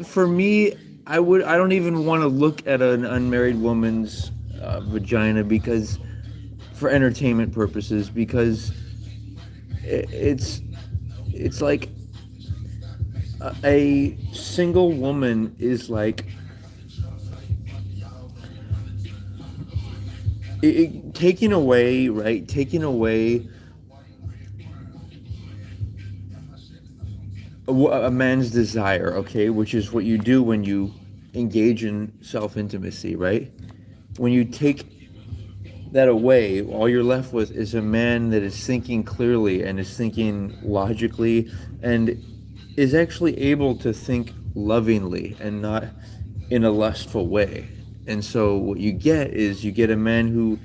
For me, I don't even want to look at an unmarried woman's vagina because for entertainment purposes, because it's like a single woman is like taking away, right, taking away a man's desire, okay, which is what you do when you engage in self intimacy, right? When you take that away, all you're left with is a man that is thinking clearly and is thinking logically and is actually able to think lovingly and not in a lustful way. And so what you get is you get a man who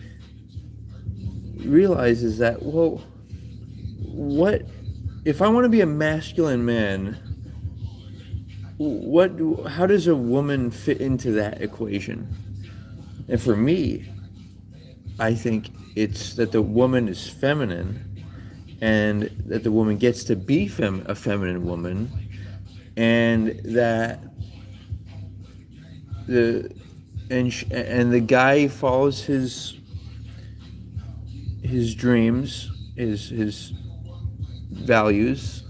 realizes that, well, what if I want to be a masculine man, how does a woman fit into that equation? And for me, I think it's that the woman is feminine and that the woman gets to be a feminine woman, and that the guy follows his dreams, his values,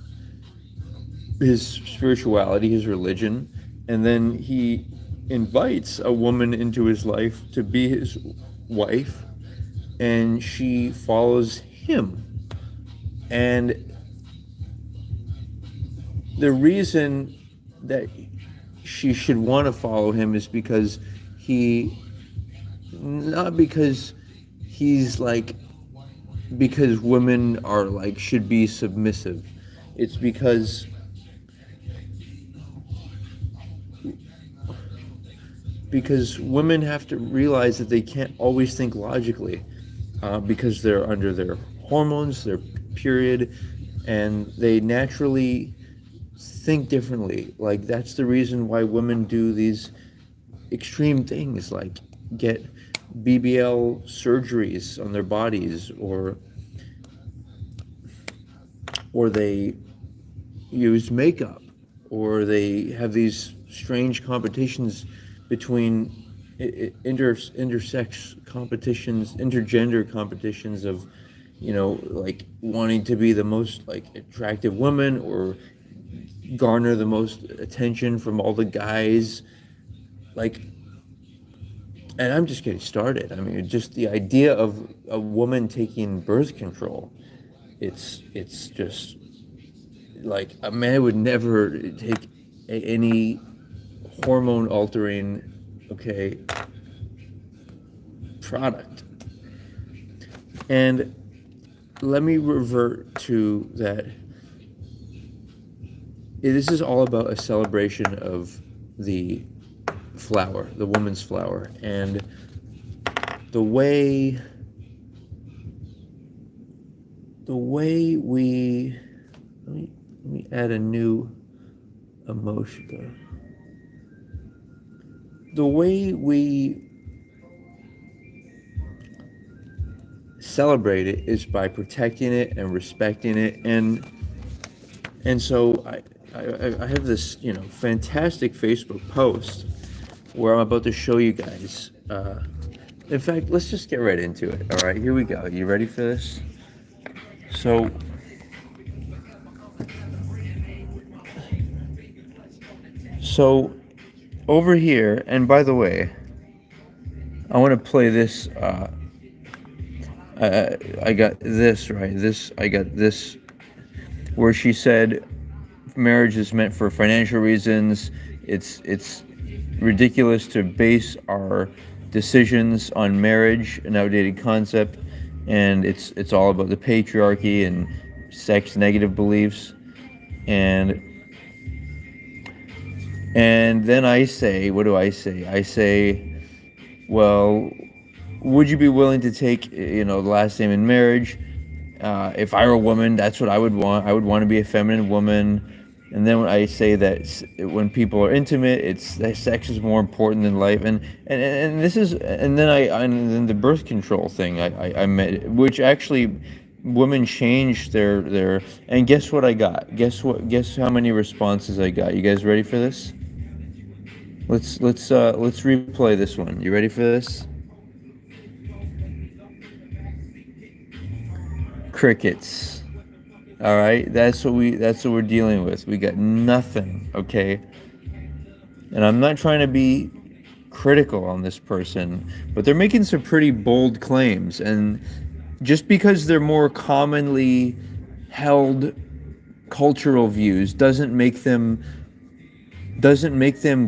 his spirituality, his religion, and then he invites a woman into his life to be his wife, and she follows him. And the reason that she should want to follow him is because not because he's like, because women are like, should be submissive. It's because women have to realize that they can't always think logically, because they're under their hormones, their period, and they naturally think differently. Like, that's the reason why women do these extreme things, like get BBL surgeries on their bodies, or they use makeup, or they have these strange competitions between intersex competitions, intergender competitions of, like wanting to be the most like attractive woman or garner the most attention from all the guys. Like, and I'm just getting started. I mean, just the idea of a woman taking birth control, it's just like a man would never take any hormone altering, okay, product. And let me revert to that. This is all about a celebration of the flower, the woman's flower, and the way we, let me add a new emotion there. The way we celebrate it is by protecting it and respecting it, and so I have this fantastic Facebook post where I'm about to show you guys. In fact, let's just get right into it. All right, here we go. You ready for this? So over here, and by the way, I want to play this. I got this right. I got this, where she said, "Marriage is meant for financial reasons. It's ridiculous to base our decisions on marriage, an outdated concept, and it's all about the patriarchy and sex negative beliefs." And then I say, what do I say? I say, well, would you be willing to take, the last name in marriage? If I were a woman, that's what I would want. I would want to be a feminine woman. And then when I say that when people are intimate, it's that sex is more important than life. And this is, and then the birth control thing I met, which actually women change their and guess what I got? Guess how many responses I got? You guys ready for this? Let's replay this one. You ready for this? Crickets. All right, that's what we're dealing with. We got nothing, okay? And I'm not trying to be critical on this person, but they're making some pretty bold claims, and just because they're more commonly held cultural views doesn't make them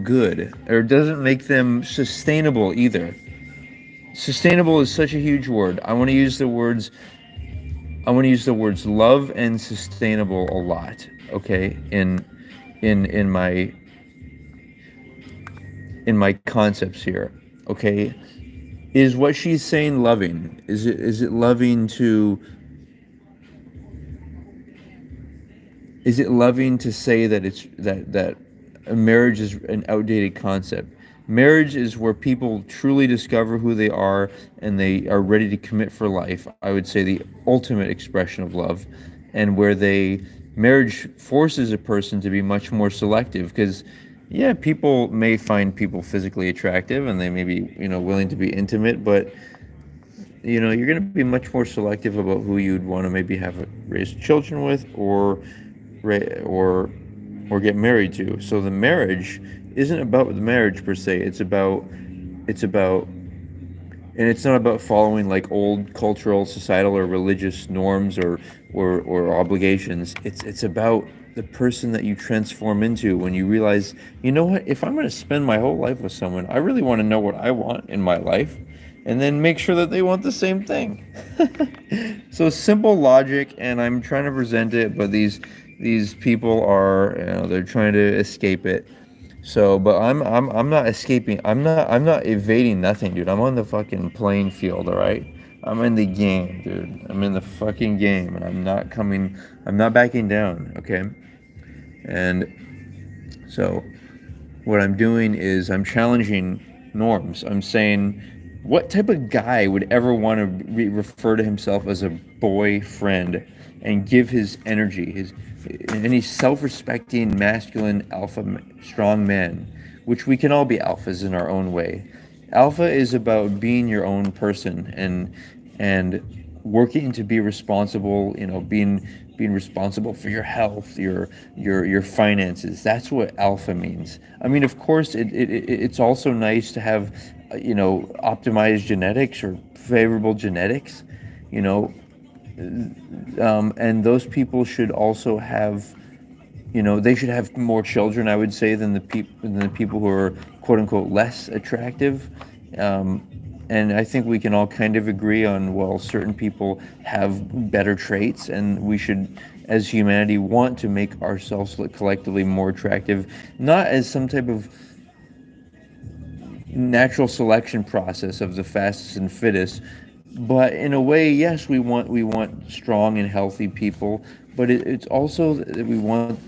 good, or doesn't make them sustainable either. Sustainable is such a huge word. I want to use the words love and sustainable a lot, okay? In my concepts here, okay? Is what she's saying loving? Is it loving to is it loving to say that a marriage is an outdated concept? Marriage is where people truly discover who they are and they are ready to commit for life. I would say the ultimate expression of love, and where marriage forces a person to be much more selective, because yeah, people may find people physically attractive and they may be, willing to be intimate, but you're going to be much more selective about who you'd want to maybe have raised children with, or get married to. So the marriage isn't about the marriage per se. It's about and it's not about following like old cultural, societal, or religious norms, or obligations. It's about the person that you transform into when you realize, you know what, if I'm going to spend my whole life with someone, I really want to know what I want in my life, and then make sure that they want the same thing. So simple logic, and I'm trying to present it, but these people are, they're trying to escape it. So, but I'm not escaping. I'm not evading nothing, dude. I'm on the fucking playing field, all right? I'm in the game, dude. I'm in the fucking game, and I'm not backing down, okay? And so what I'm doing is I'm challenging norms. I'm saying, what type of guy would ever want to refer to himself as a boyfriend and give his energy, any self-respecting, masculine, alpha, strong man, which we can all be alphas in our own way. Alpha is about being your own person, and working to be responsible, being responsible for your health, your finances. That's what alpha means. I mean, of course, it's also nice to have, optimized genetics or favorable genetics, you know, and those people should also have, they should have more children, I would say, than the people who are quote unquote less attractive. And I think we can all kind of agree on, well, certain people have better traits, and we should, as humanity, want to make ourselves look collectively more attractive, not as some type of natural selection process of the fastest and fittest, but in a way, yes, we want strong and healthy people, but it's also that we want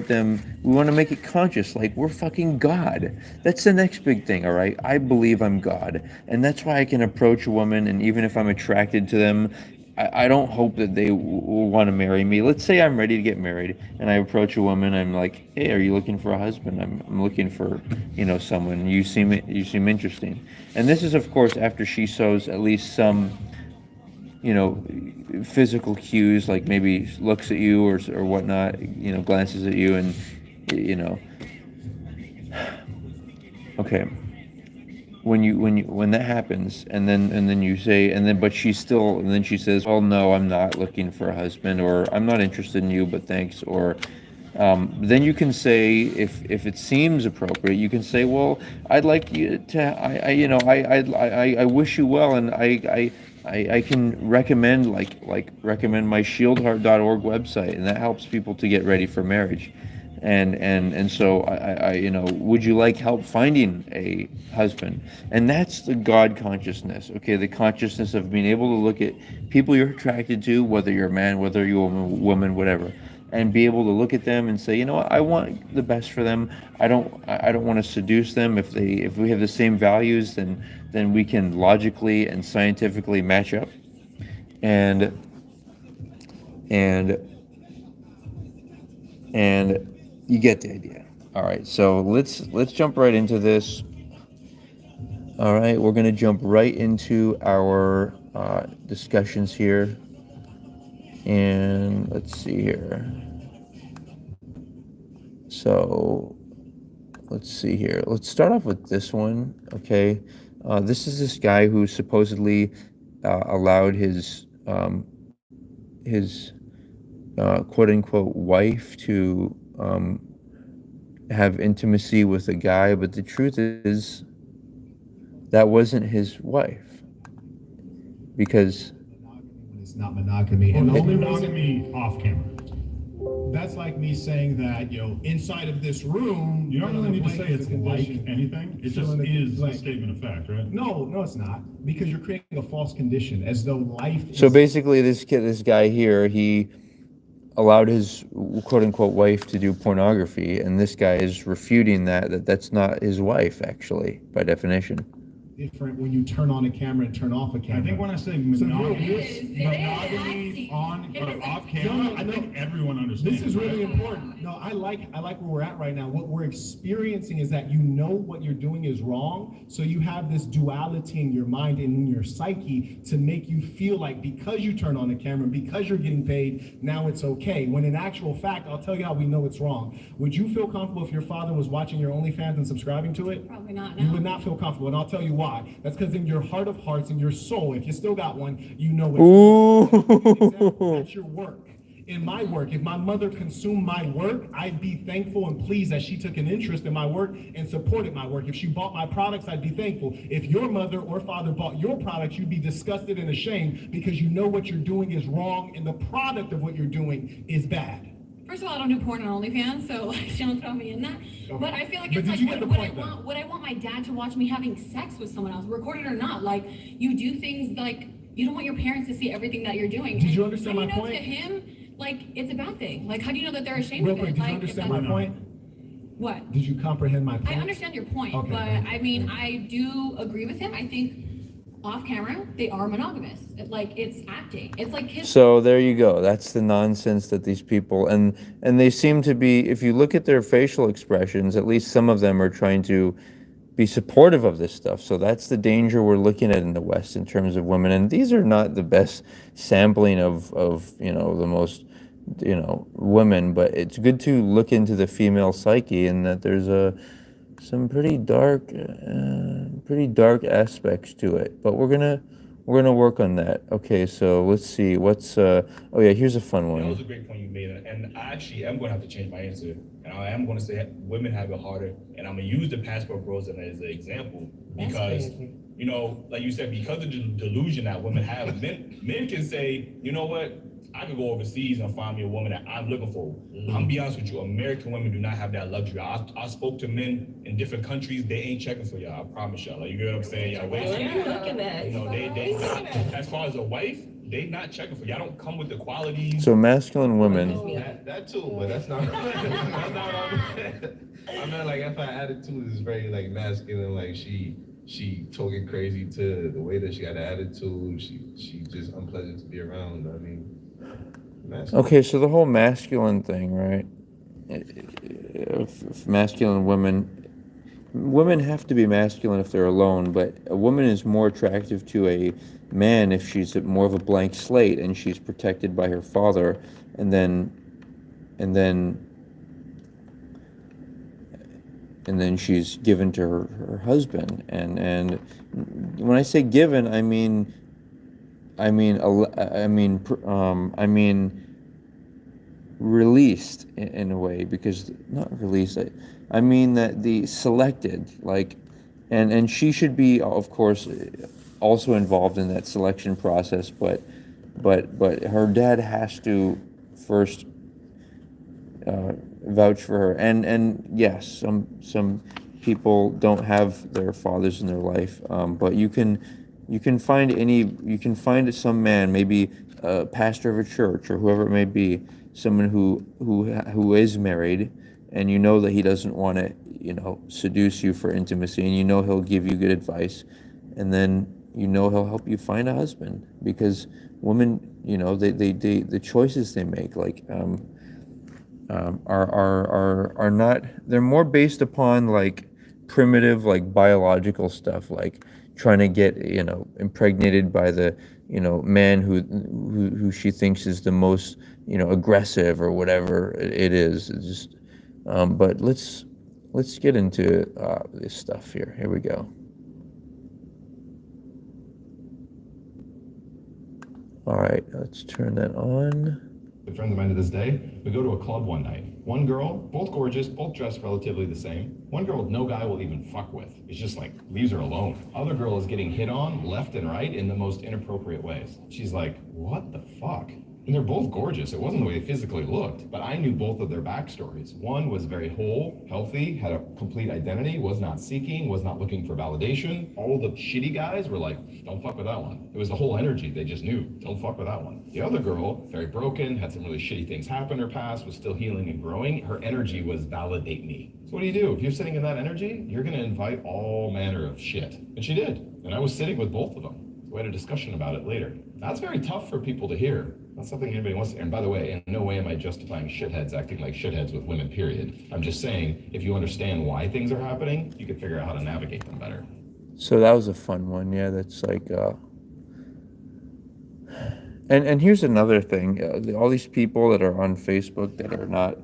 to make it conscious, like we're fucking God. That's the next big thing, all right? I believe I'm God, and that's why I can approach a woman, and even if I'm attracted to them, I don't hope that they will want to marry me. Let's say I'm ready to get married, and I approach a woman. I'm like, "Hey, are you looking for a husband? I'm looking for, someone. You seem interesting." And this is, of course, after she shows at least some, you know, physical cues, like maybe looks at you, or whatnot, glances at you, and, you know, okay. When that happens, and then you say, but and then she says, "Well, no, I'm not looking for a husband," or "I'm not interested in you, but thanks," or then you can say, if it seems appropriate, you can say, "Well, I'd like you to, I wish you well, and I can recommend, recommend my shieldheart.org website, and that helps people to get ready for marriage." And so would you like help finding a husband? And that's the God consciousness, okay? The consciousness of being able to look at people you're attracted to, whether you're a man, whether you're a woman, whatever, and be able to look at them and say, you know what, I want the best for them. I don't want to seduce them. If we have the same values, then we can logically and scientifically match up. And and you get the idea. All right, so let's jump right into this. All right, we're gonna jump right into our discussions here, and let's see here. So let's see here. Let's start off with this one. Okay, this is this guy who supposedly allowed his quote unquote wife to have intimacy with a guy, but the truth is that wasn't his wife because It's not monogamy. And And only only monogamy off camera. that's like me saying that, inside of this room, You don't really need to say blank is it's a like condition. anything. It Fill just in the is a blank. statement of fact, right? No, it's not. Because you're creating a false condition as though life so is basically this guy here, he allowed his quote unquote wife to do pornography, and this guy is refuting that's not his wife actually by definition. different when you turn on a camera and turn off a camera. I think when I say So monogamy on or off camera, I think everyone understands. This is really right? important. No, I like where we're at right now. What we're experiencing is that you know what you're doing is wrong, so you have this duality in your mind and in your psyche to make you feel like because you turn on the camera, because you're getting paid, now it's okay. When in actual fact, I'll tell you how we know it's wrong. Would you feel comfortable if your father was watching your OnlyFans and subscribing to it? Probably not. You No. would not feel comfortable, and I'll tell you why. That's because in your heart of hearts, in your soul, if you still got one, you know it's Ooh. that's your work. In my work, if my mother consumed my work, I'd be thankful and pleased that she took an interest in my work and supported my work. If she bought my products, I'd be thankful. If your mother or father bought your products, you'd be disgusted and ashamed because you know what you're doing is wrong and the product of what you're doing is bad. First of all, I don't do porn on OnlyFans, so like, don't throw me in that. But I feel like But it's did like you get the what point, I though? want. Would I want my dad to watch me having sex with someone else, recorded or not? Like you do things like you don't want your parents to see everything that you're doing. Did And you understand how my do you know point? To him, like it's a bad thing. Like how do you know that they're ashamed Real of quick, it? did you Like understand if my that's- point? What? Did you comprehend my I point? understand your point, Okay, but thank you. I mean, I do agree with him. I think off camera they are monogamous. Like it's acting. It's like his. So there you go. That's the nonsense that these people and they seem to be. If you look at their facial expressions, at least some of them are trying to be supportive of this stuff. So that's the danger we're looking at in the West in terms of women. And these are not the best sampling of the most women, but it's good to look into the female psyche and that there's some pretty dark aspects to it. But we're gonna work on that. Okay, so let's see what's oh yeah, here's a fun That was a one. great point you made, and I actually am going to have to change my answer, and I am going to say women have it harder, and I'm going to use the passport bros as an example because, like you said, because of the delusion that women have, men can say, you know what, I could go overseas and find me a woman that I'm looking for. I'm gonna be honest with you, American women do not have that luxury. I spoke to men in different countries, they ain't checking for y'all. I promise y'all. Like you get what I'm saying? Y'all wait. What are you looking at? They not, as far as a wife, they not checking for y'all. Don't come with the qualities. So masculine women. That too, but that's not. That's not what I meant. I mean, like if her attitude is very like masculine, like she talking crazy to the way that she got an attitude. She just unpleasant to be around. I mean, masculine. Okay, so the whole masculine thing, right? If masculine women have to be masculine if they're alone, but a woman is more attractive to a man if she's more of a blank slate and she's protected by her father, and then she's given to her husband. And when I say given, I mean released in a way, because not released. I mean that the selected, like, and she should be, of course, also involved in that selection process. But her dad has to first vouch for her. And yes, some people don't have their fathers in their life, but you can find some man, maybe a pastor of a church or whoever it may be, someone who is married, and you know that he doesn't want to seduce you for intimacy, and you know he'll give you good advice, and then you know he'll help you find a husband, because women, you know, they the choices they make, like are not, they're more based upon like primitive, like biological stuff, like trying to get, you know, impregnated by the, you know, man who she thinks is the most, you know, aggressive or whatever it is. It's just but let's get into this stuff here. Here we go. All right, let's turn that on. Good friends of mine to this day, we go to a club one night. One girl, both gorgeous, both dressed relatively the same. One girl no guy will even fuck with. It's just like, leaves her alone. Other girl is getting hit on left and right in the most inappropriate ways. She's like, what the fuck? And they're both gorgeous. It wasn't the way they physically looked, but I knew both of their backstories. One was very whole, healthy, had a complete identity, was not seeking, was not looking for validation. All the shitty guys were like, don't fuck with that one. It was the whole energy. They just knew, don't fuck with that one. The other girl, very broken, had some really shitty things happen in her past, was still healing and growing. Her energy was validate me. So what do? If you're sitting in that energy, you're gonna invite all manner of shit. And she did. And I was sitting with both of them. We had a discussion about it later. That's very tough for people to hear. Not something anybody wants to hear. And by the way, in no way am I justifying shitheads acting like shitheads with women, period. I'm just saying, if you understand why things are happening, you can figure out how to navigate them better. So that was a fun one. Yeah, that's like and here's another thing. All these people that are on Facebook that are not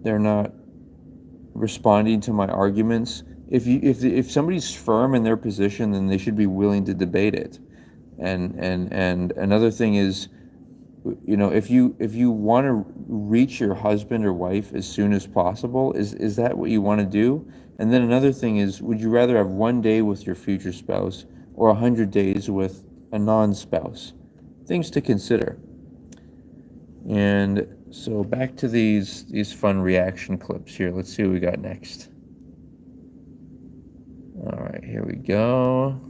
they're not responding to my arguments. If somebody's firm in their position, then they should be willing to debate it. And another thing is, you know, if you want to reach your husband or wife as soon as possible, is that what you want to do? And then another thing is, would you rather have 1 day with your future spouse or 100 days with a non-spouse? Things to consider. And so back to these fun reaction clips here. Let's see what we got next. All right, here we go.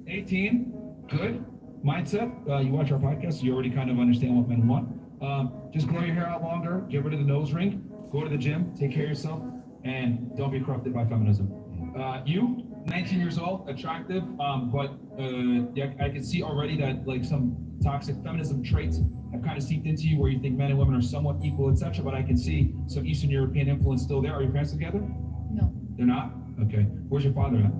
18, good. Mindset, you watch our podcast, you already kind of understand what men want. Just grow your hair out longer, get rid of the nose ring, go to the gym, take care of yourself, and don't be corrupted by feminism. You, 19 years old, attractive, but yeah, I can see already that like some toxic feminism traits have kind of seeped into you where you think men and women are somewhat equal, etc. But I can see some Eastern European influence still there. Are your parents together? No. They're not? Okay. Where's your father at?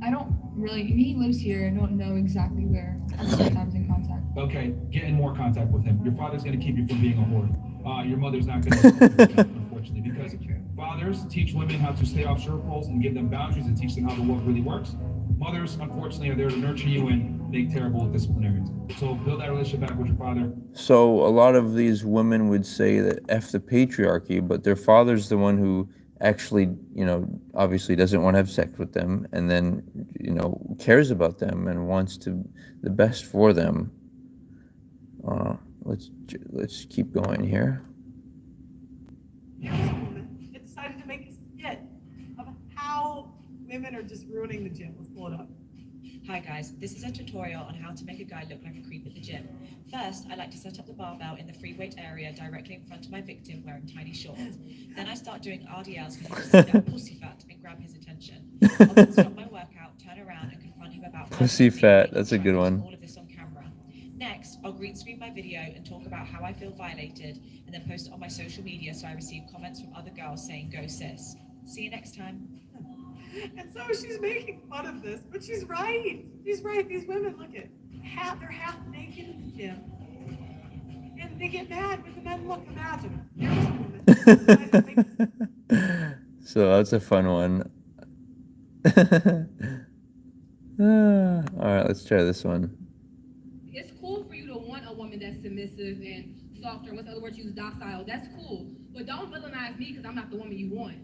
I don't really, he lives here. I don't know exactly where. I'm sometimes in contact. Okay, get in more contact with him. Your father's going to keep you from being a whore. Your mother's not going to, unfortunately, because fathers teach women how to stay off circles and give them boundaries and teach them how the world really works. Mothers, unfortunately, are there to nurture you and make terrible disciplinarians. So build that relationship back with your father. So a lot of these women would say that F the patriarchy, but their father's the one who actually, you know, obviously doesn't want to have sex with them, and then, you know, cares about them and wants to the best for them. Let's keep going here. It decided to make a skit of how women are just ruining the gym. Let's pull it up. Hi guys, this is a tutorial on how to make a guy look like a creep at the gym. First, I like to set up the barbell in the free weight area directly in front of my victim wearing tiny shorts. Then I start doing RDLs for him to see that pussy fat and grab his attention. I'll then stop my workout, turn around and confront him about Pussy fat, that's a good one. all of this on camera. Next, I'll green screen my video and talk about how I feel violated and then post it on my social media so I receive comments from other girls saying, go sis. See you next time. And so she's making fun of this, but she's right. She's right. These women, look at they're half naked in the gym. And they get mad when the men look. Imagine. So that's a fun one. All right, let's try this one. It's cool for you to want a woman that's submissive and softer. In other words, use docile. That's cool. But don't villainize me because I'm not the woman you want.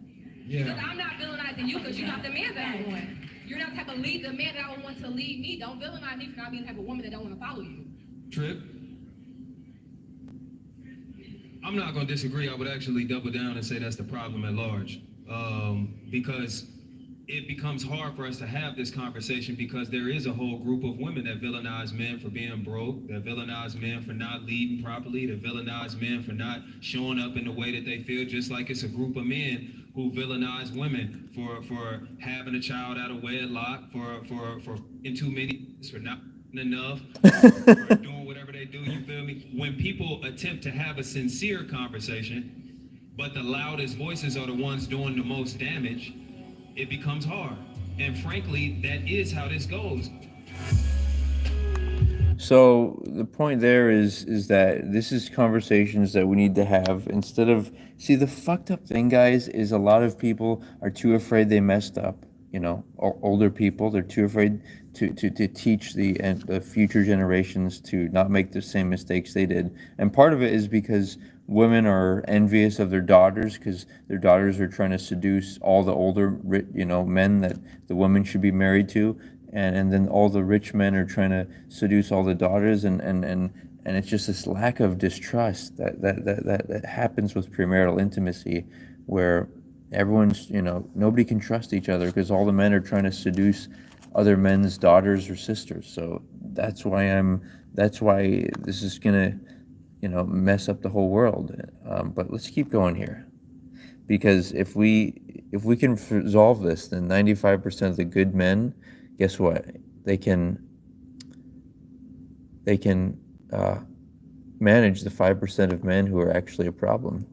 Yeah. Because I'm not villainizing you because you're not the man that I want. You're not the type of the man that I would want to lead me. Don't villainize me for not being the type of woman that don't want to follow you. Trip. I'm not going to disagree. I would actually double down and say that's the problem at large. Because it becomes hard for us to have this conversation because there is a whole group of women that villainize men for being broke, that villainize men for not leading properly, that villainize men for not showing up in the way that they feel, just like it's a group of men who villainize women for having a child out of wedlock, for in too many, for not enough, for doing whatever they do, you feel me? When people attempt to have a sincere conversation, but the loudest voices are the ones doing the most damage, it becomes hard. And frankly, that is how this goes. So the point there is that this is conversations that we need to have instead of, see, the fucked up thing, guys, is a lot of people are too afraid they messed up. You know, older people, they're too afraid to teach the future generations to not make the same mistakes they did. And part of it is because women are envious of their daughters because their daughters are trying to seduce all the older, men that the women should be married to. And then all the rich men are trying to seduce all the daughters, and it's just this lack of distrust that happens with premarital intimacy, where everyone's, nobody can trust each other because all the men are trying to seduce other men's daughters or sisters. So that's why this is gonna, mess up the whole world. But let's keep going here, because if we can resolve this, then 95% of the good men, guess what? They can manage the 5% of men who are actually a problem.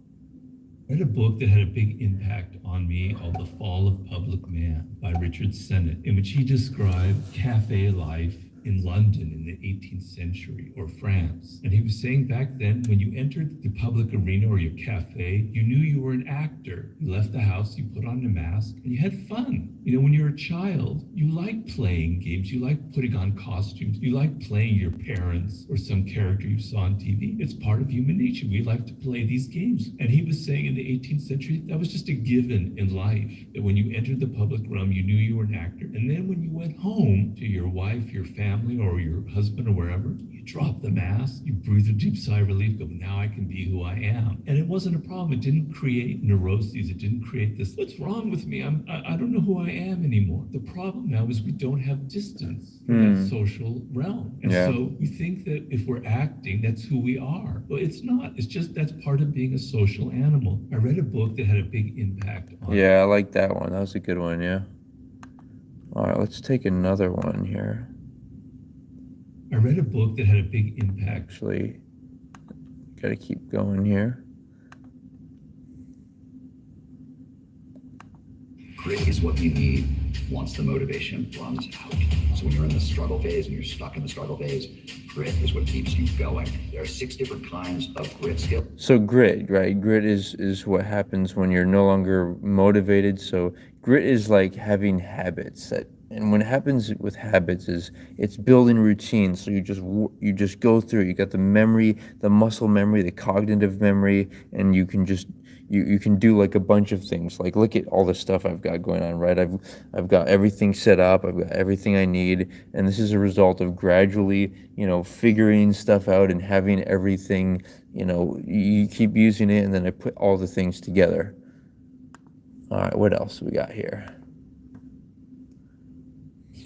I read a book that had a big impact on me called The Fall of Public Man by Richard Sennett, in which he described cafe life in London in the 18th century or France. And he was saying back then, when you entered the public arena or your cafe, you knew you were an actor. You left the house, you put on a mask, and you had fun. When you're a child, you like playing games, you like putting on costumes, you like playing your parents or some character you saw on TV. It's part of human nature. We like to play these games. And he was saying in the 18th century, that was just a given in life, that when you entered the public realm, you knew you were an actor. And then when you went home to your wife, your family, or your husband or wherever, you dropped the mask, you breathed a deep sigh of relief, go, now I can be who I am. And it wasn't a problem. It didn't create neuroses. It didn't create this, what's wrong with me? I don't know who I am anymore. The problem now is we don't have distance in that social realm. And so we think that if we're acting, that's who we are. But it's not. It's just that's part of being a social animal. I read a book that had a big impact on I like that one. That was a good one, yeah. All right, let's take another one here. I read a book that had a big impact. Actually, got to keep going here. Grit is what you need once the motivation runs out. So when you're in the struggle phase and you're stuck in the struggle phase, grit is what keeps you going. There are 6 different kinds of grit skills. So grit, right? Grit is what happens when you're no longer motivated. So grit is like having habits and what happens with habits is it's building routines. So you just go through. You got the memory, the muscle memory, the cognitive memory, and you can just you can do like a bunch of things. Like look at all the stuff I've got going on, right? I've got everything set up. I've got everything I need, and this is a result of gradually, figuring stuff out and having everything. You keep using it, and then I put all the things together. All right, what else we got here?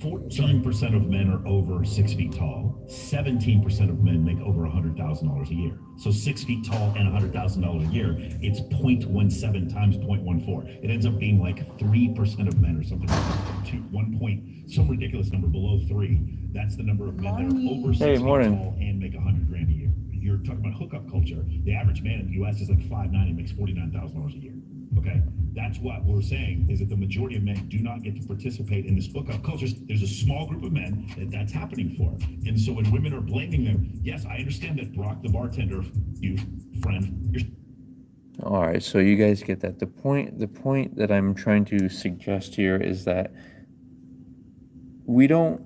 14% of men are over 6 feet tall. 17% of men make over $100,000 a year. So 6 feet tall and $100,000 a year, it's 0.17 times 0.14. It ends up being like 3% of men or something like that. To 1 point, some ridiculous number below 3. That's the number of men that are over 6 feet tall and make $100,000 a year. You're talking about hookup culture. The average man in the U.S. is like 5'9" and makes $49,000 a year. Okay, that's what we're saying, is that the majority of men do not get to participate in this hookup culture. There's a small group of men that's happening for. And so when women are blaming them, yes, I understand that, Brock, the bartender, you friend. All right, so you guys get that. The point that I'm trying to suggest here is that we don't,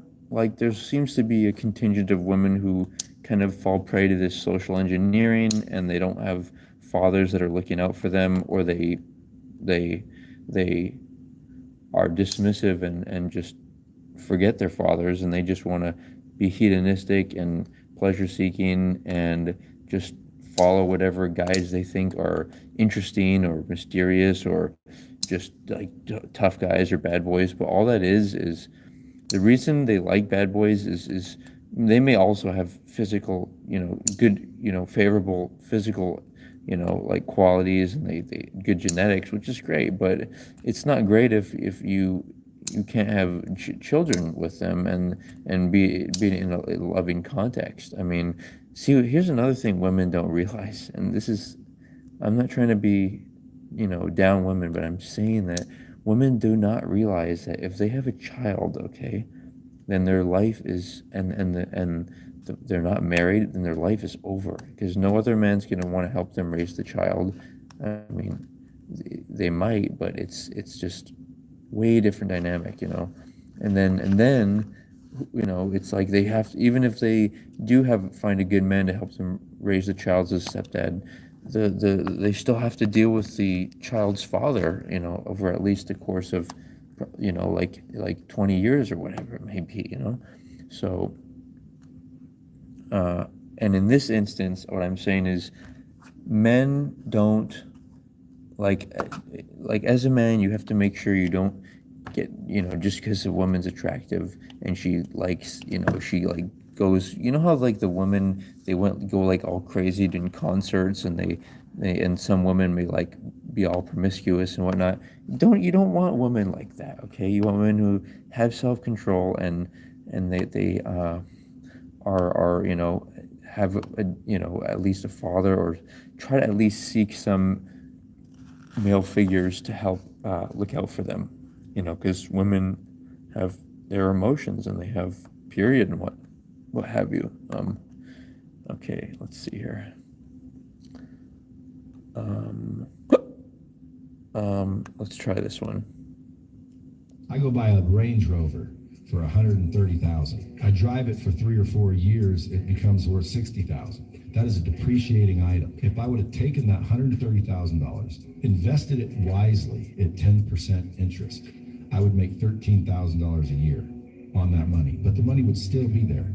there seems to be a contingent of women who kind of fall prey to this social engineering, and they don't have fathers that are looking out for them, or they are dismissive and just forget their fathers, and they just want to be hedonistic and pleasure seeking and just follow whatever guys they think are interesting or mysterious or just like tough guys or bad boys, but all that is the reason they like bad boys is they may also have physical, good, favorable physical, like qualities, and they good genetics, which is great, but it's not great if you can't have children with them and be in a loving context. I mean, see, here's another thing women don't realize, and this is, I'm not trying to be, down women, but I'm saying that women do not realize that if they have a child, okay, then their life is, they're not married, then their life is over, because no other man's going to want to help them raise the child. I mean, they might, but it's just way different dynamic, and then it's like they have to, even if they do find a good man to help them raise the child as a stepdad, they still have to deal with the child's father, over at least the course of, like 20 years or whatever it may be, so and in this instance, what I'm saying is, men don't like as a man, you have to make sure you don't get, just because a woman's attractive and she likes, she like goes, how like the women, they go like all crazy doing concerts, and they and some women may like be all promiscuous and whatnot. You don't want women like that, okay? You want women who have self-control and they are have at least a father, or try to at least seek some male figures to help look out for them, because women have their emotions and they have period and what have you. Okay, let's see here. Let's try this one. I go buy a Range Rover for $130,000. I drive it for 3 or 4 years, it becomes worth $60,000. That is a depreciating item. If I would have taken that $130,000, invested it wisely at 10% interest, I would make $13,000 a year on that money. But the money would still be there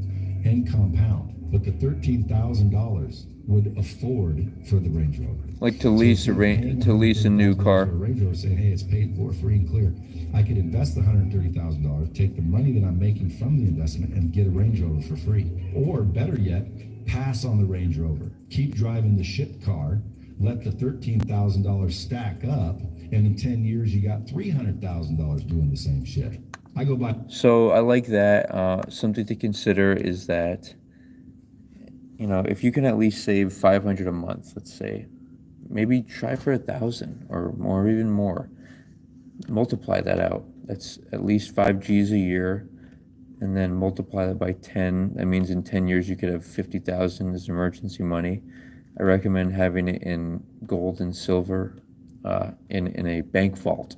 and compound. But the $13,000 would afford for the Range Rover. Like to lease a new car. Range Rover saying, hey, it's paid for, free and clear. I could invest the $130,000, take the money that I'm making from the investment and get a Range Rover for free. Or better yet, pass on the Range Rover. Keep driving the shit car, let the $13,000 stack up, and in 10 years you got $300,000 doing the same shit. I go by. So I like that. Something to consider is that, if you can at least save $500 a month, let's say, maybe try for 1,000 or more, or even more. Multiply that out. That's at least 5 G's a year, and then multiply that by 10. That means in 10 years you could have 50,000 as emergency money. I recommend having it in gold and silver, in a bank vault,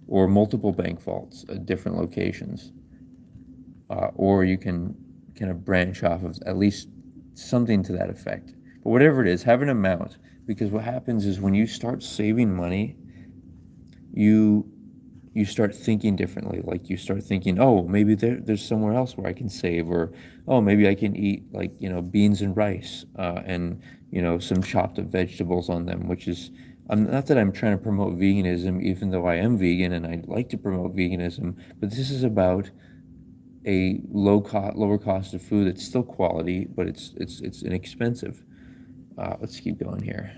or multiple bank vaults at different locations, or you can kind of branch off of at least something to that effect. But whatever it is, have an amount, because what happens is when you start saving money, you start thinking differently. Like you start thinking, oh, maybe there's somewhere else where I can save, or oh, maybe I can eat like beans and rice, and some chopped up vegetables on them, which is, not that I'm trying to promote veganism, even though I am vegan and I'd like to promote veganism, but this is about a lower cost of food that's still quality, but it's inexpensive. Let's keep going here.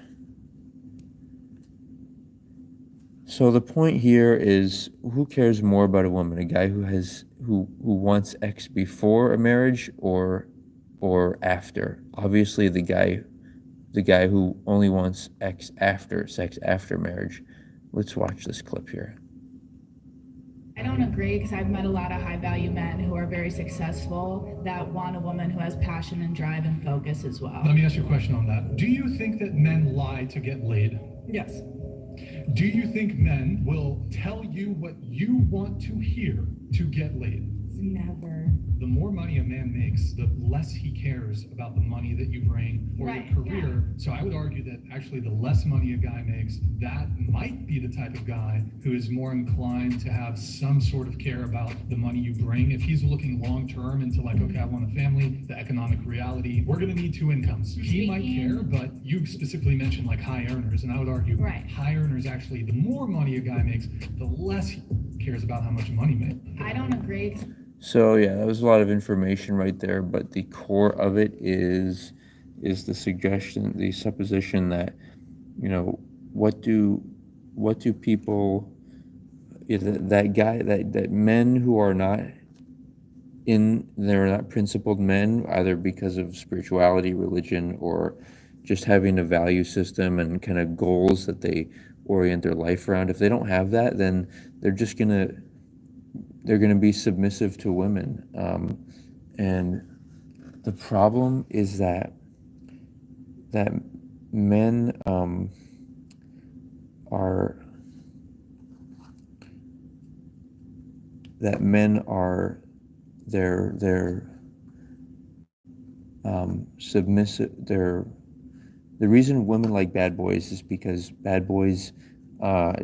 So the point here is, who cares more about a woman? A guy who wants X before a marriage or after? Obviously the guy who only wants sex after marriage. Let's watch this clip here. I don't agree, because I've met a lot of high-value men who are very successful that want a woman who has passion and drive and focus as well. Let me ask you a question on that. Do you think that men lie to get laid? Yes. Do you think men will tell you what you want to hear to get laid? Never. The more money a man makes, the less he cares about the money that you bring or Right, your career. So I would argue that actually the less money a guy makes, that might be the type of guy who is more inclined to have some sort of care about the money you bring. If he's looking long term into like, okay, I want a family, the economic reality, we're going to need two incomes. He might care, but you specifically mentioned like high earners, and I would argue high earners actually, the more money a guy makes, the less he cares about how much money he makes. I don't agree. So yeah, that was a lot of information right there, but the core of it is the suggestion, the supposition that, you know, what do people, that men who are not they're not principled men, either because of spirituality, religion, or just having a value system and kind of goals that they orient their life around. If they don't have that, then they're just they're gonna be submissive to women. And the problem is that men are they're submissive. The reason women like bad boys is because bad boys are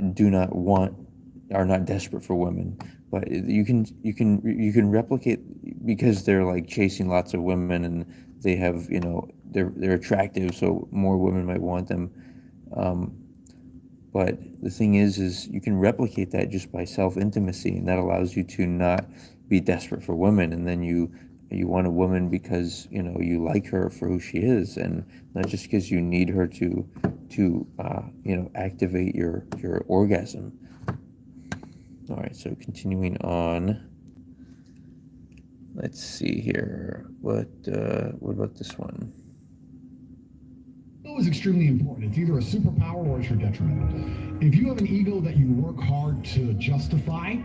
not desperate for women, but you can replicate, because they're like chasing lots of women and they have, you know, they're attractive, so more women might want them. But the thing is you can replicate that just by self-intimacy, and that allows you to not be desperate for women, and then you want a woman because, you know, you like her for who she is, and not just because you need her to you know, activate your orgasm. All right, so continuing on. Let's see here. What about this one? Ego is extremely important. It's either a superpower or it's your detriment. If you have an ego that you work hard to justify,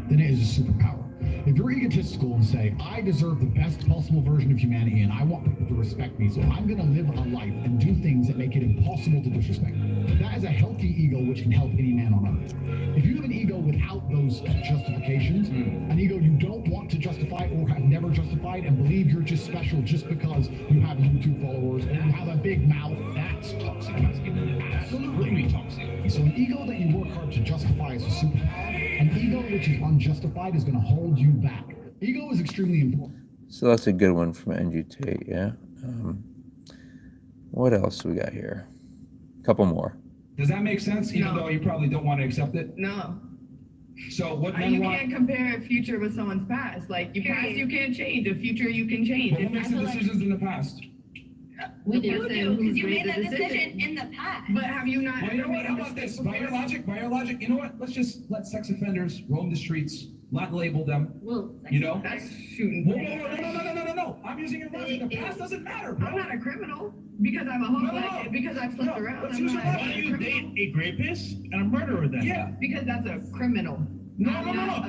then it is a superpower. If you're egotistical and say, I deserve the best possible version of humanity and I want people to respect me, so I'm going to live a life and do things that make it impossible to disrespect me. That is a healthy ego which can help any man on earth. If you have an ego without those justifications, an ego you don't want to justify or have never justified, and believe you're just special just because you have YouTube followers or you have a big mouth, that's toxic masculinity. Absolutely toxic. So an ego that you work hard to justify is a superpower. An ego which is unjustified is going to hold you back. Ego is extremely important. So that's a good one from Andrew Tate, yeah. What else we got here? A couple more. Does that make sense, even though you probably don't want to accept it? No. So what You men want? can't compare a future with someone's past. Like, your past you can't change, a future you can change. But who makes the decisions in the past? We You do, do, because you made that decision in the past. But have you not? Well, you know what? How about this? By your logic, you know what? Let's just let sex offenders roam the streets, not label them. Well, you know? that's shooting. No. I'm using your logic. The past doesn't matter, bro. I'm not a criminal because I'm a homo, because I've slept around. Let's I'm use not your a logic. criminal. You date a rapist and a murderer then? Yeah. Because that's a criminal. No.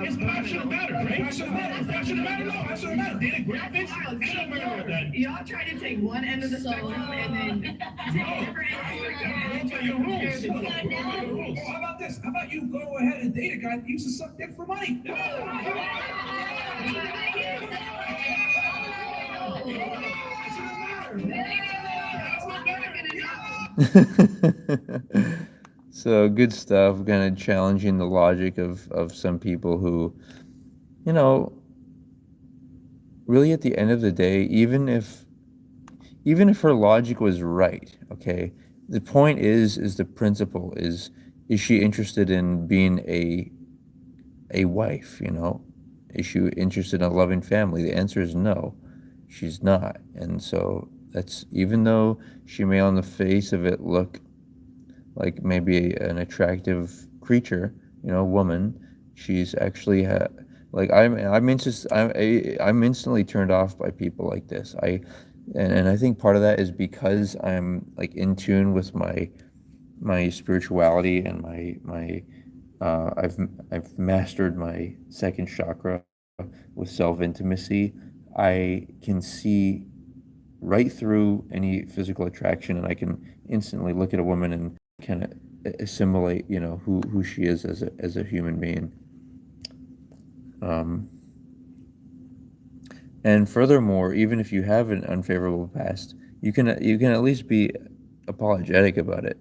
It's that shouldn't matter, right? That shouldn't matter. That shouldn't matter. No, that shouldn't matter. Date a rapist and a murderer then. Y'all try to take one end of the spectrum and then take different ends of the Your rules. spectrum. How about this? How about you go ahead and date a guy that used to suck dick for money? So good stuff, kind of challenging the logic of some people who, you know, really at the end of the day, even if her logic was right, okay, the point is the principle is she interested in being a wife, you know? Is she interested in a loving family? The answer is no, she's not. And so that's, even though she may on the face of it look like maybe an attractive creature, you know, woman, she's actually like I'm instantly turned off by people like this. And I think part of that is because I'm like in tune with my spirituality and my I've mastered my second chakra with self-intimacy. I can see right through any physical attraction, and I can instantly look at a woman and kind of assimilate, you know, who she is as a human being. And furthermore, even if you have an unfavorable past, you can at least be apologetic about it,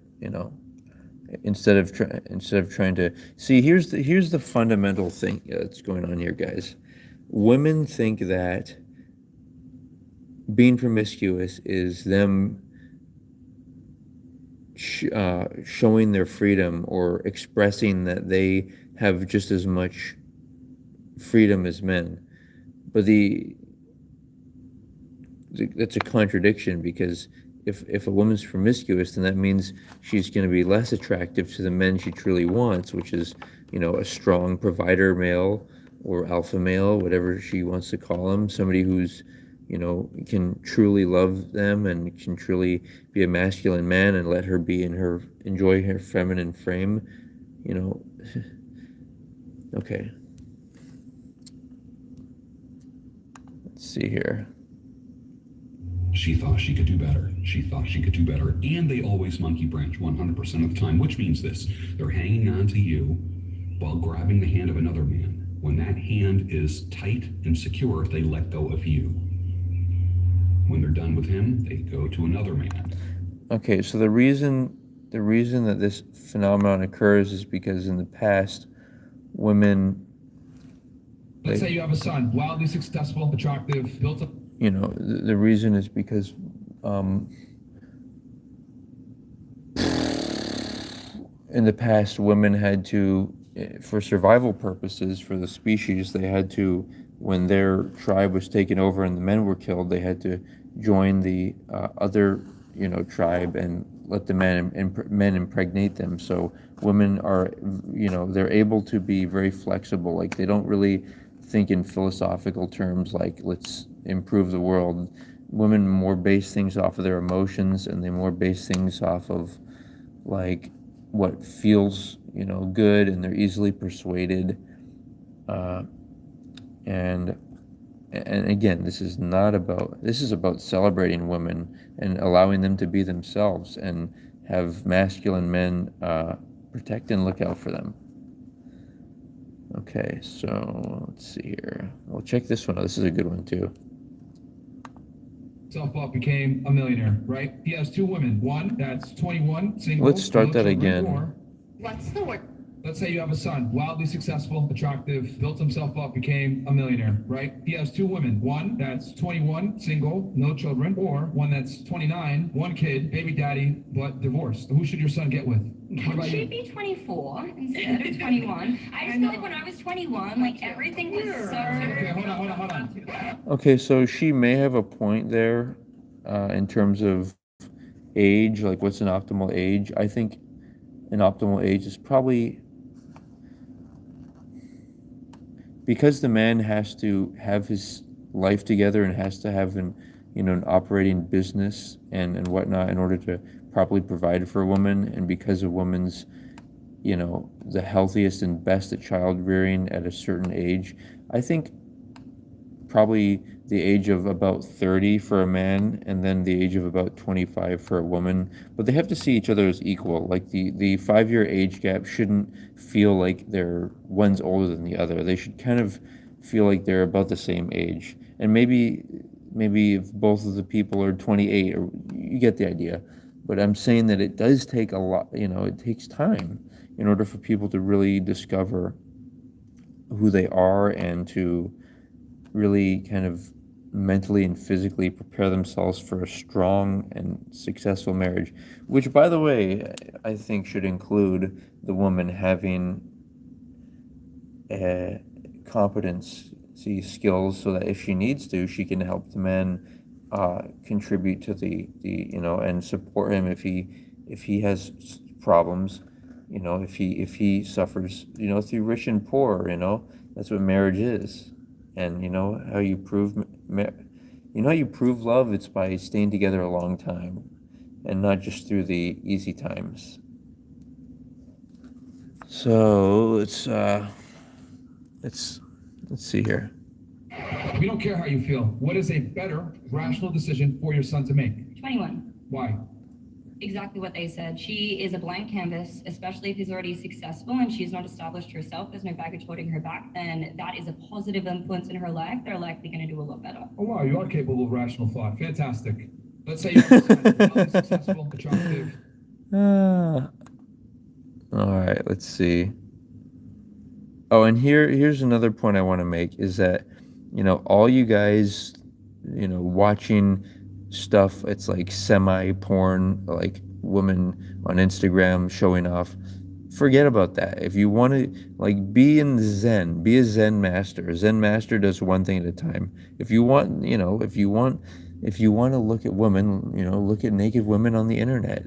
instead of trying to see. Here's the fundamental thing that's going on here, guys. Women think that being promiscuous is them showing their freedom or expressing that they have just as much freedom as men. But that's a contradiction, because if a woman's promiscuous, then that means she's going to be less attractive to the men she truly wants, which is, a strong provider male or alpha male, whatever she wants to call him, somebody who's, can truly love them and can truly be a masculine man and let her enjoy her feminine frame, Okay. Let's see here. She thought she could do better. She thought she could do better. And they always monkey branch 100% of the time, which means this. They're hanging on to you while grabbing the hand of another man. When that hand is tight and secure, they let go of you. When they're done with him, they go to another man. Okay, so the reason that this phenomenon occurs is because in the past, women... Let's say you have a son, wildly successful, attractive, built up... The reason is because in the past, women had to, for survival purposes, for the species, they had to, when their tribe was taken over and the men were killed, they had to join the other, tribe and let the men impregnate them. So women are, they're able to be very flexible. Like, they don't really think in philosophical terms like, let's improve the world. Women more base things off of their emotions, and they more base things off of like what feels good, and they're easily persuaded. And again, this is about celebrating women and allowing them to be themselves and have masculine men protect and look out for them. Okay, so let's see here. We'll check this one out. This is a good one too. Self up, became a millionaire, right? He has two women. One that's 21, single. Let's start no that children, again. or- What's the word? Let's say you have a son, wildly successful, attractive, built himself up, became a millionaire, right? He has two women. One that's 21, single, no children, or one that's 29, one kid, baby daddy, but divorced. Who should your son get with? What Can about she you? be 24 instead of 21? I just feel like when I was 21, like everything was so... Okay, hold on. Okay, so she may have a point there in terms of age, like what's an optimal age. I think an optimal age is probably, because the man has to have his life together and has to have an operating business and whatnot in order to properly provide for a woman, and because a woman's the healthiest and best at child rearing at a certain age, I think probably the age of about 30 for a man, and then the age of about 25 for a woman. But they have to see each other as equal. Like the 5-year age gap shouldn't feel like one's older than the other. They should kind of feel like they're about the same age. And maybe if both of the people are 28, or you get the idea. But I'm saying that it does take a lot, it takes time in order for people to really discover who they are and to really kind of mentally and physically prepare themselves for a strong and successful marriage, which, by the way, I think should include the woman having competency skills, so that if she needs to, she can help the man contribute to the and support him if he has problems, if he suffers, through rich and poor. That's what marriage is. And how you prove love? It's by staying together a long time, and not just through the easy times. So let's see here. We don't care how you feel. What is a better, rational decision for your son to make? 21. Why? exactly what they said. She is a blank canvas, especially if he's already successful and she's not established herself. There's no baggage holding her back. Then that is a positive influence in her life. They're likely going to do a lot better. Oh wow, you are capable of rational thought. Fantastic. Let's say you're highly successful, attractive. All right, let's see. Oh, and here's another point I want to make is that, all you guys, watching stuff, it's like semi-porn, like women on Instagram showing off. Forget about that. If you want to, like, be in Zen, be a Zen master. A Zen master does one thing at a time. If you want, if you want to look at women, look at naked women on the internet,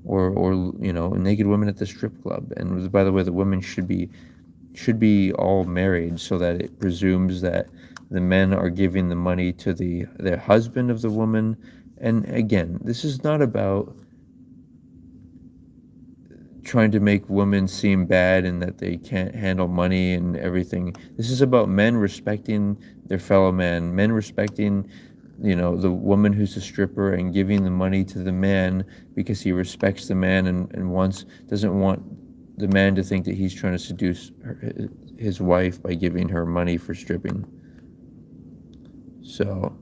or naked women at the strip club. And by the way, the women should be all married, so that it presumes that the men are giving the money to their husband of the woman. And again, this is not about trying to make women seem bad and that they can't handle money and everything. This is about men respecting their fellow man, men respecting, the woman who's a stripper and giving the money to the man because he respects the man and doesn't want the man to think that he's trying to seduce his wife by giving her money for stripping. So,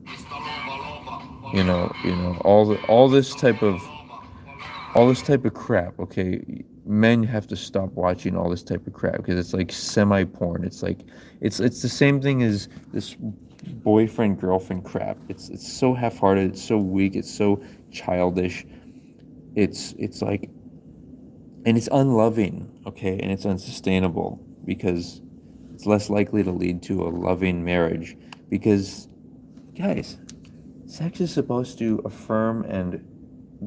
all this type of crap. Okay, men have to stop watching all this type of crap because it's like semi-porn. It's like it's the same thing as this boyfriend girlfriend crap. It's so half-hearted. It's so weak. It's so childish. It's like, and it's unloving. Okay, and it's unsustainable because it's less likely to lead to a loving marriage. Because, guys, sex is supposed to affirm and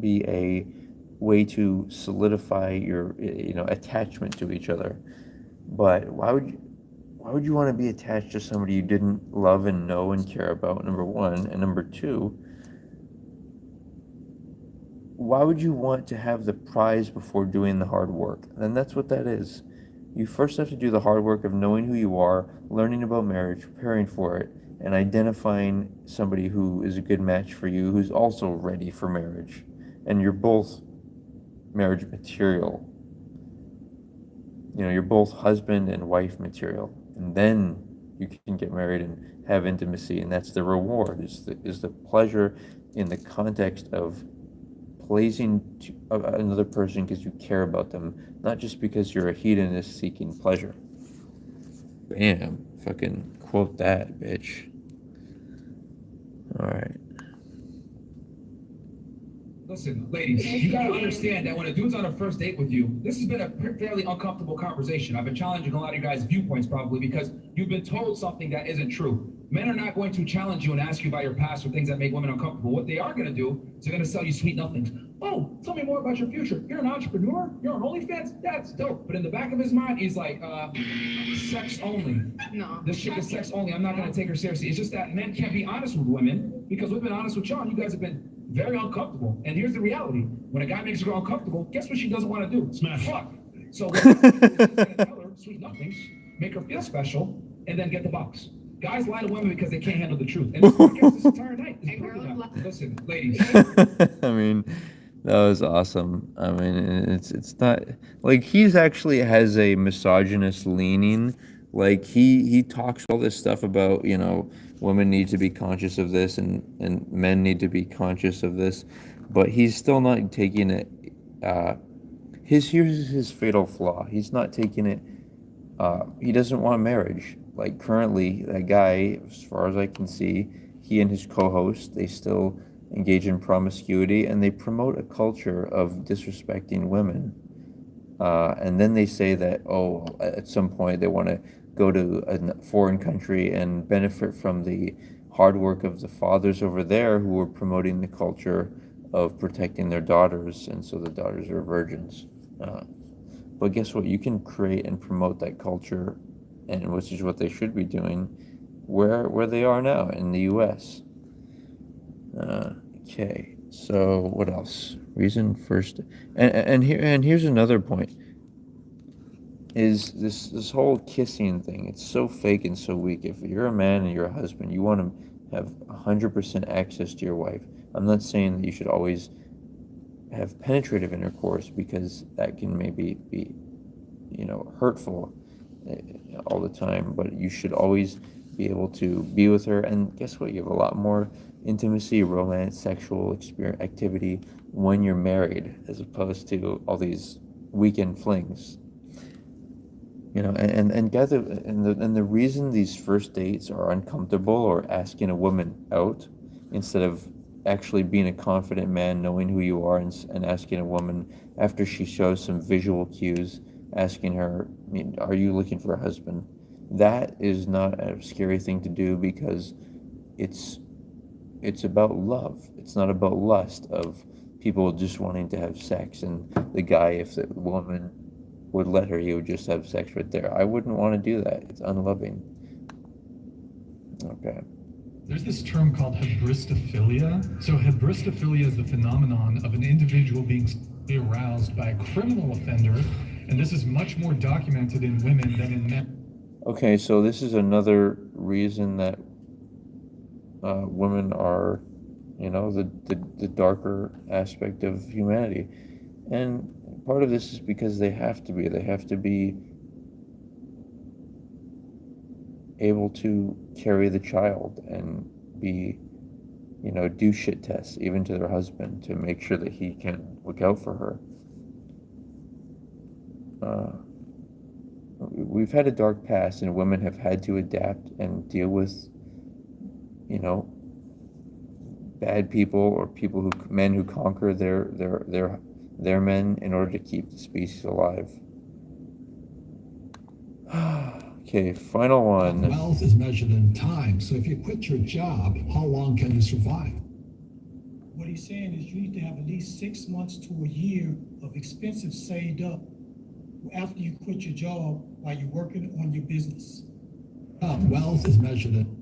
be a way to solidify your attachment to each other. But why would you want to be attached to somebody you didn't love and know and care about, number one? And number two, why would you want to have the prize before doing the hard work? And that's what that is. You first have to do the hard work of knowing who you are, learning about marriage, preparing for it, and identifying somebody who is a good match for you, who's also ready for marriage. And you're both marriage material. You're both husband and wife material. And then you can get married and have intimacy, and that's the reward, is the pleasure in the context of pleasing another person because you care about them, not just because you're a hedonist seeking pleasure. Bam. Fucking quote that, bitch. All right. Listen, ladies, you gotta understand that when a dude's on a first date with you, this has been a fairly uncomfortable conversation. I've been challenging a lot of you guys' viewpoints probably because you've been told something that isn't true. Men are not going to challenge you and ask you about your past or things that make women uncomfortable. What they are gonna do is they're gonna sell you sweet nothings. Oh, tell me more about your future. You're an entrepreneur? You're on OnlyFans? That's dope. But in the back of his mind, he's like, sex only. No. This chick is sex only. I'm not gonna take her seriously. It's just that men can't be honest with women because we've been honest with y'all and you guys have been very uncomfortable. And here's the reality. When a guy makes a girl uncomfortable, guess what she doesn't want to do? Smash. Fuck. So what I'm gonna do is I'm gonna tell her sweet nothings, make her feel special, and then get the box. Guys lie to women because they can't handle the truth. And this podcast this entire night is proving that. Listen, ladies. I mean, that was awesome. I mean, it's not like he's actually has a misogynist leaning. Like he talks all this stuff about, women need to be conscious of this and men need to be conscious of this, but he's still not taking it. Here's his fatal flaw. He's not taking it. He doesn't want marriage. Like currently, that guy, as far as I can see, he and his co-host, they still engage in promiscuity and they promote a culture of disrespecting women. And then they say that, at some point they want to go to a foreign country and benefit from the hard work of the fathers over there who are promoting the culture of protecting their daughters, and so the daughters are virgins. But guess what? You can create and promote that culture, and which is what they should be doing, where they are now in the U.S. Okay, so what else? Reason first, and here's another point. Is this whole kissing thing? It's so fake and so weak. If you're a man and you're a husband, you want to have 100% access to your wife. I'm not saying that you should always have penetrative intercourse, because that can maybe be, hurtful all the time. But you should always be able to be with her, and guess what? You have a lot more intimacy, romance, sexual activity when you're married, as opposed to all these weekend flings. And the reason these first dates are uncomfortable, or asking a woman out instead of actually being a confident man, knowing who you are, and asking a woman after she shows some visual cues, asking her, are you looking for a husband? That is not a scary thing to do, because it's about love. It's not about lust of people just wanting to have sex, and the guy, if the woman would let her, he would just have sex right there. I wouldn't want to do that. It's unloving. Okay. There's this term called hybristophilia. So hybristophilia is the phenomenon of an individual being aroused by a criminal offender, and this is much more documented in women than in men. Okay, so this is another reason that women are, the darker aspect of humanity. And part of this is because they have to be. They have to be able to carry the child and be, do shit tests, even to their husband, to make sure that he can look out for her. We've had a dark past, and women have had to adapt and deal with, bad people, or men who conquer their men in order to keep the species alive. Okay, final one. Wealth is measured in time. So if you quit your job, how long can you survive? What he's saying is you need to have at least 6 months to a year of expenses saved up after you quit your job while you're working on your business. Wealth is measured in...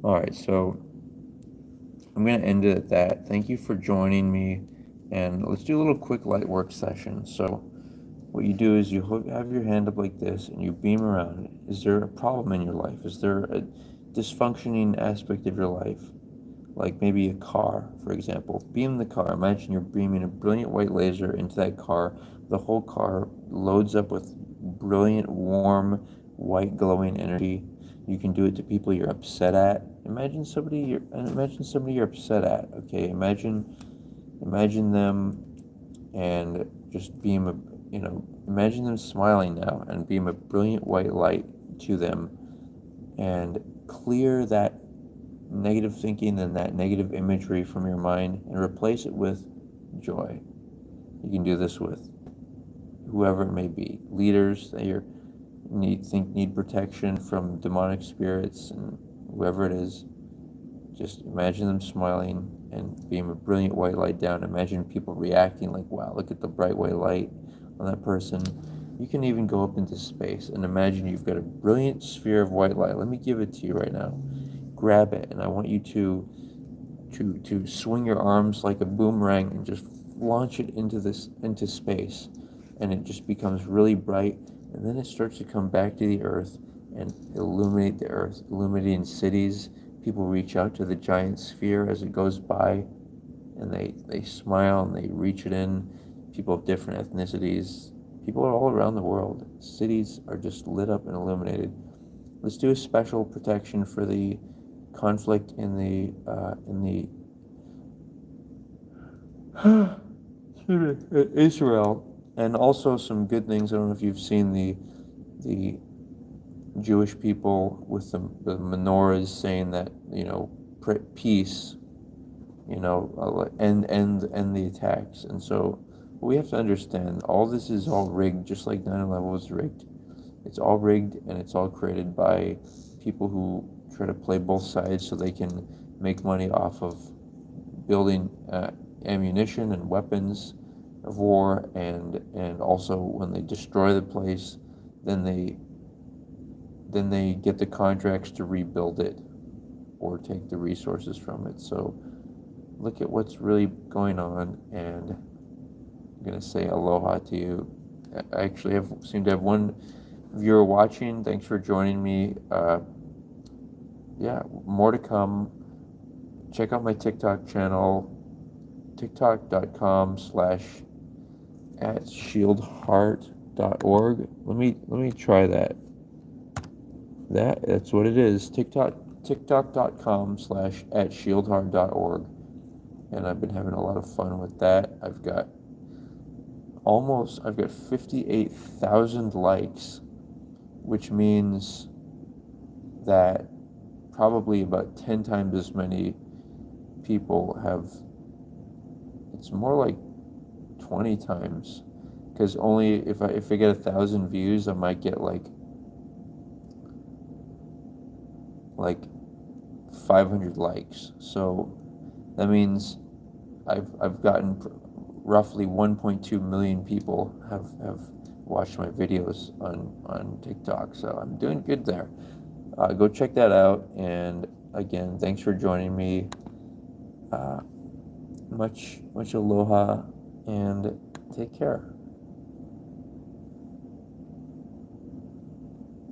All right, so I'm going to end it at that. Thank you for joining me, and let's do a little quick light work session. So what you do is you have your hand up like this, and you beam around. Is there a problem in your life? Is there a dysfunctioning aspect of your life? Like maybe a car, for example. Beam the car. Imagine you're beaming a brilliant white laser into that car. The whole car loads up with brilliant, warm, white, glowing energy. You can do it to people you're upset at. Imagine somebody you're upset at. Okay, imagine them, and just beam imagine them smiling now, and beam a brilliant white light to them, and clear that negative thinking and that negative imagery from your mind, and replace it with joy. You can do this with whoever it may be, leaders that you need protection from demonic spirits, and whoever it is. Just imagine them smiling and beam a brilliant white light down. Imagine people reacting like, wow, look at the bright white light on that person. You can even go up into space and imagine you've got a brilliant sphere of white light. Let me give it to you right now. Grab it, and I want you to swing your arms like a boomerang and just launch it into space, and it just becomes really bright, and then it starts to come back to the earth and illuminate the earth, illuminating cities. People reach out to the giant sphere as it goes by, and they smile and they reach it in. People of different ethnicities, people are all around the world. Cities are just lit up and illuminated. Let's do a special protection for the conflict in Israel, and also some good things. I don't know if you've seen the Jewish people with the menorahs saying that, peace, end the attacks. And so we have to understand all this is all rigged, just like 9/11 was rigged. It's all rigged, and it's all created by people who try to play both sides so they can make money off of building ammunition and weapons of war, and also when they destroy the place, then they get the contracts to rebuild it or take the resources from it. So look at what's really going on, and I'm going to say aloha to you. I actually seem to have one viewer watching. Thanks for joining me. More to come. Check out my TikTok channel. tiktok.com/@shieldheart.org. Let me try that. That's what it is. tiktok.com/@shieldheart.org. And I've been having a lot of fun with that. I've got 58,000 likes, which means that probably about 10 times as many people have. It's more like 20 times, because only if I get 1,000 views, I might get like 500 likes. So that means I've gotten roughly 1.2 million people have watched my videos on TikTok. So I'm doing good there. Go check that out. And again, thanks for joining me. Much aloha, and take care.